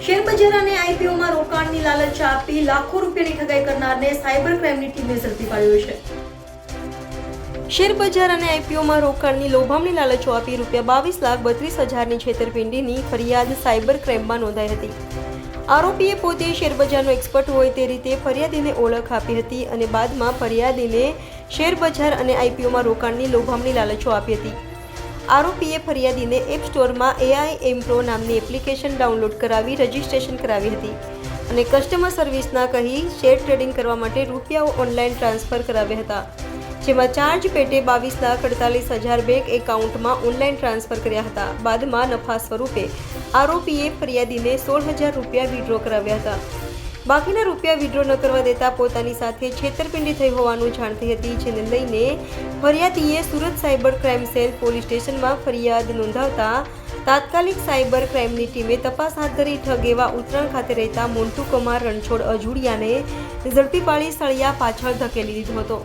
શેરબજાર અને આઈપીઓમાં રોકાણની લાલચ આપી લાખો રૂપિયાની ઠગાઈ કરનારને સાયબર ક્રાઇમની ટીમે ઝડપી પાડ્યો છે। શેરબજાર અને આઈપીઓમાં રોકાણની લોભામણી લાલચો આપી ₹22,32,000ની છેતરપિંડીની ફરિયાદ સાયબર ક્રાઇમમાં નોંધાઈ હતી। આરોપીએ પોતે શેરબજારનો એક્સપર્ટ હોય તે રીતે ફરિયાદીને ઓળખ આપી હતી અને બાદમાં ફરિયાદીને શેરબજાર અને આઈપીઓમાં રોકાણની લોભામણી લાલચો આપી હતી। આરોપીએ ફરિયાદીને એપ સ્ટોરમાં AIM Pro નામની એપ્લિકેશન ડાઉનલોડ કરાવી રજિસ્ટ્રેશન કરાવી હતી અને કસ્ટમર સર્વિસના કહી શેર ટ્રેડિંગ કરવા માટે રૂપિયાઓ ઓનલાઈન ટ્રાન્સફર કરાવ્યા હતા, જેમાં ચાર્જ પેટે 22,48,000 બેંક એકાઉન્ટમાં ઓનલાઈન ટ્રાન્સફર કર્યા હતા। બાદમાં નફા સ્વરૂપે આરોપીએ ફરિયાદીને 16,000 રૂપિયા વિડ્રો કરાવ્યા હતા। બાકીના રૂપિયા વિડ્રો ન કરવા દેતા પોતાની સાથે છેતરપિંડી થઈ હોવાનું જાણતી હતી, જેને લઈને ફરિયાદીએ Surat cyber crime cell police સ્ટેશનમાં ફરિયાદ નોંધાવતા તાત્કાલિક સાયબર ક્રાઇમની ટીમે તપાસ હાથ ધરી ઠગ એવા ઉત્તરાયણ ખાતે રહેતા મોન્ટુ કુમાર રણછોડ અજુડિયાને ઝડપી પાડી સળિયા પાછળ ધકેલી દીધો હતો।